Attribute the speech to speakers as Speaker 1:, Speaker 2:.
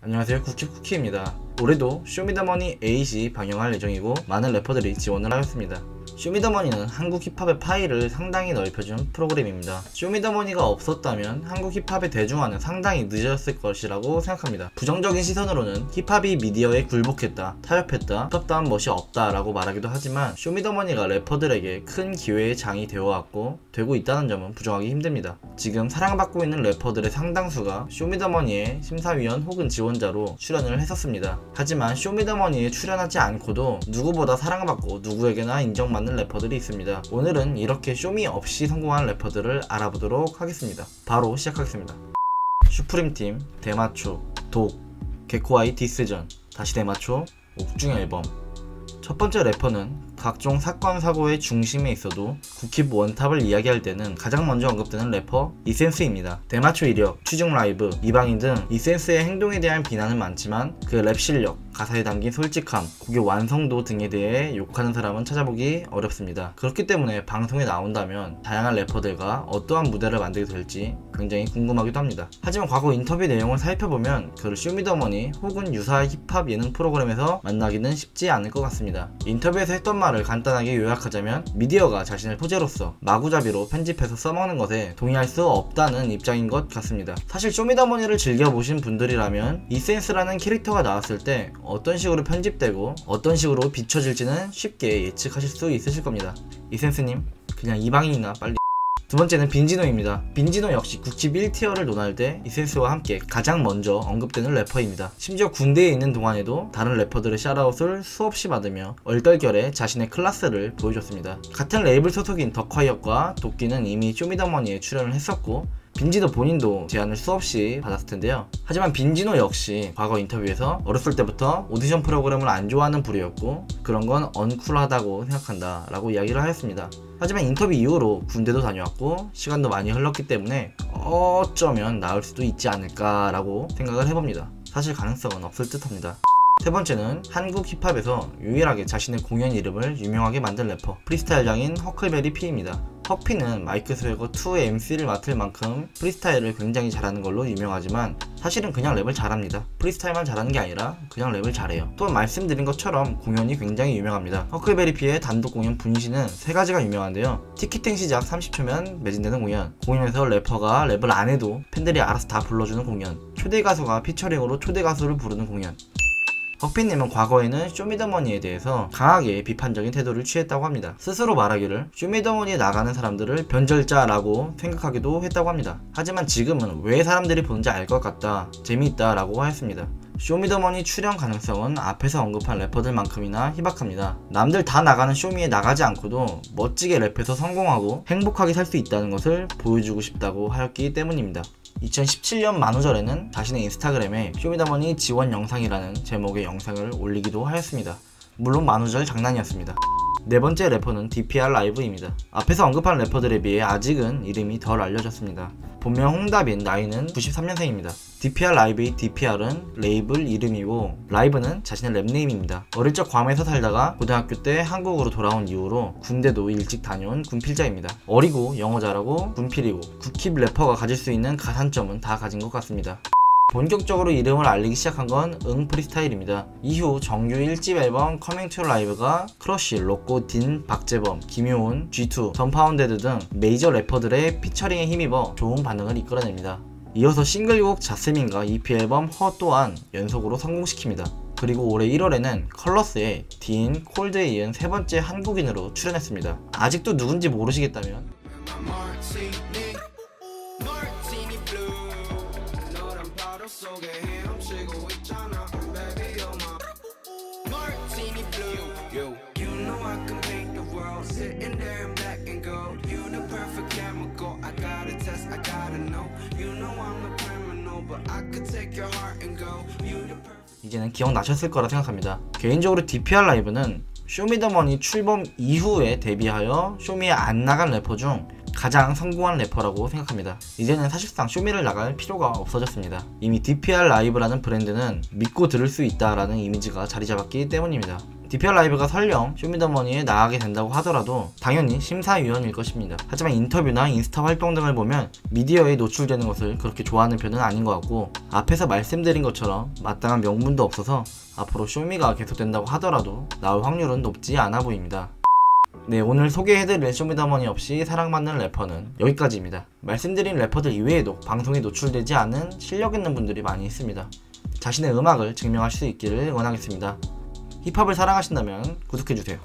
Speaker 1: 안녕하세요, 쿠키입니다. 올해도 쇼미더머니 8이 방영할 예정이고 많은 래퍼들이 지원을 하였습니다. 쇼미더머니는 한국 힙합의 파이를 상당히 넓혀준 프로그램입니다. 쇼미더머니가 없었다면 한국 힙합의 대중화는 상당히 늦어졌을 것이라고 생각합니다. 부정적인 시선으로는 힙합이 미디어에 굴복했다, 타협했다, 힙합다운 멋이 없다 라고 말하기도 하지만 쇼미더머니가 래퍼들에게 큰 기회의 장이 되어왔고 되고 있다는 점은 부정하기 힘듭니다. 지금 사랑받고 있는 래퍼들의 상당수가 쇼미더머니의 심사위원 혹은 지원자로 출연을 했었습니다. 하지만 쇼미더머니에 출연하지 않고도 누구보다 사랑받고 누구에게나 인정받는 래퍼들이 있습니다. 오늘은 이렇게 쇼미 없이 성공한 래퍼들을 알아보도록 하겠습니다. 바로 시작하겠습니다. 슈프림팀, 대마초, 독, 개코아이 디스전, 다시 대마초, 옥중 앨범. 첫 번째 래퍼는 각종 사건 사고의 중심에 있어도 국힙 원탑을 이야기할 때는 가장 먼저 언급되는 래퍼 이센스입니다. 대마초 이력, 취중 라이브, 이방인 등 이센스의 행동에 대한 비난은 많지만 그 랩 실력, 가사에 담긴 솔직함, 곡의 완성도 등에 대해 욕하는 사람은 찾아보기 어렵습니다. 그렇기 때문에 방송에 나온다면 다양한 래퍼들과 어떠한 무대를 만들게 될지 굉장히 궁금하기도 합니다. 하지만 과거 인터뷰 내용을 살펴보면 그를 쇼미더머니 혹은 유사 힙합 예능 프로그램에서 만나기는 쉽지 않을 것 같습니다. 인터뷰에서 했던 말을 간단하게 요약하자면 미디어가 자신을 소재로서 마구잡이로 편집해서 써먹는 것에 동의할 수 없다는 입장인 것 같습니다. 사실 쇼미더머니를 즐겨보신 분들이라면 이센스라는 캐릭터가 나왔을 때 어떤 식으로 편집되고 어떤 식으로 비춰질지는 쉽게 예측하실 수 있으실 겁니다. 이센스님, 그냥 이방인이나 빨리. 두 번째는 빈지노입니다. 빈지노 역시 국힙 1티어를 논할 때 이센스와 함께 가장 먼저 언급되는 래퍼입니다. 심지어 군대에 있는 동안에도 다른 래퍼들의 샤라웃을 수없이 받으며 얼떨결에 자신의 클래스를 보여줬습니다. 같은 레이블 소속인 더콰이엇과 도끼는 이미 쇼미더머니에 출연을 했었고 빈지노 본인도 제안을 수없이 받았을 텐데요. 하지만 빈지노 역시 과거 인터뷰에서 어렸을 때부터 오디션 프로그램을 안 좋아하는 부류였고 그런 건 언쿨하다고 생각한다 라고 이야기를 하였습니다. 하지만 인터뷰 이후로 군대도 다녀왔고 시간도 많이 흘렀기 때문에 어쩌면 나을 수도 있지 않을까 라고 생각을 해봅니다. 사실 가능성은 없을 듯 합니다. 세 번째는 한국 힙합에서 유일하게 자신의 공연 이름을 유명하게 만든 래퍼 프리스타일 장인 허클베리 P입니다. 허피는 마이크 스웨거 2의 MC를 맡을 만큼 프리스타일을 굉장히 잘하는 걸로 유명하지만 사실은 그냥 랩을 잘합니다. 프리스타일만 잘하는 게 아니라 그냥 랩을 잘해요. 또 말씀드린 것처럼 공연이 굉장히 유명합니다. 허클베리 P의 단독 공연 분신은 세 가지가 유명한데요. 티켓팅 시작 30초면 매진되는 공연, 공연에서 래퍼가 랩을 안 해도 팬들이 알아서 다 불러주는 공연, 초대 가수가 피처링으로 초대 가수를 부르는 공연. 허피님은 과거에는 쇼미더머니에 대해서 강하게 비판적인 태도를 취했다고 합니다. 스스로 말하기를 쇼미더머니에 나가는 사람들을 변절자라고 생각하기도 했다고 합니다. 하지만 지금은 왜 사람들이 보는지 알 것 같다, 재미있다 라고 하였습니다. 쇼미더머니 출연 가능성은 앞에서 언급한 래퍼들만큼이나 희박합니다. 남들 다 나가는 쇼미에 나가지 않고도 멋지게 랩해서 성공하고 행복하게 살 수 있다는 것을 보여주고 싶다고 하였기 때문입니다. 2017년 만우절에는 자신의 인스타그램에 쇼미더머니 지원 영상이라는 제목의 영상을 올리기도 하였습니다. 물론 만우절 장난이었습니다. 네 번째 래퍼는 DPR 라이브입니다. 앞에서 언급한 래퍼들에 비해 아직은 이름이 덜 알려졌습니다. 본명 홍다빈, 나이는 93년생입니다. DPR 라이브의 DPR은 레이블 이름이고 라이브는 자신의 랩네임입니다. 어릴 적 괌에서 살다가 고등학교 때 한국으로 돌아온 이후로 군대도 일찍 다녀온 군필자입니다. 어리고 영어 잘하고 군필이고 국힙 래퍼가 가질 수 있는 가산점은 다 가진 것 같습니다. 본격적으로 이름을 알리기 시작한 건 프리스타일입니다. 이후 정규 1집 앨범 커밍 투 라이브가 크러쉬, 로꼬, 딘, 박재범, 김효은, G2, 던파운데드 등 메이저 래퍼들의 피처링에 힘입어 좋은 반응을 이끌어냅니다. 이어서 싱글곡 자스민과 EP 앨범 허 또한 연속으로 성공시킵니다. 그리고 올해 1월에는 컬러스의 딘, 콜드에 이은 세 번째 한국인으로 출연했습니다. 아직도 누군지 모르시겠다면 이제는 기억나셨을 거라 생각합니다. 개인적으로 DPR 라이브는 쇼미더머니 출범 이후에 데뷔하여 쇼미에 안 나간 래퍼 중 가장 성공한 래퍼라고 생각합니다. 이제는 사실상 쇼미를 나갈 필요가 없어졌습니다. 이미 DPR 라이브라는 브랜드는 믿고 들을 수 있다라는 이미지가 자리 잡았기 때문입니다. 디피얼 라이브가 설령 쇼미더머니에 나가게 된다고 하더라도 당연히 심사위원일 것입니다. 하지만 인터뷰나 인스타 활동 등을 보면 미디어에 노출되는 것을 그렇게 좋아하는 편은 아닌 것 같고, 앞에서 말씀드린 것처럼 마땅한 명분도 없어서 앞으로 쇼미가 계속된다고 하더라도 나올 확률은 높지 않아 보입니다. 네, 오늘 소개해드릴 쇼미더머니 없이 사랑받는 래퍼는 여기까지입니다. 말씀드린 래퍼들 이외에도 방송에 노출되지 않은 실력 있는 분들이 많이 있습니다. 자신의 음악을 증명할 수 있기를 응원하겠습니다. 힙합을 사랑하신다면 구독해주세요.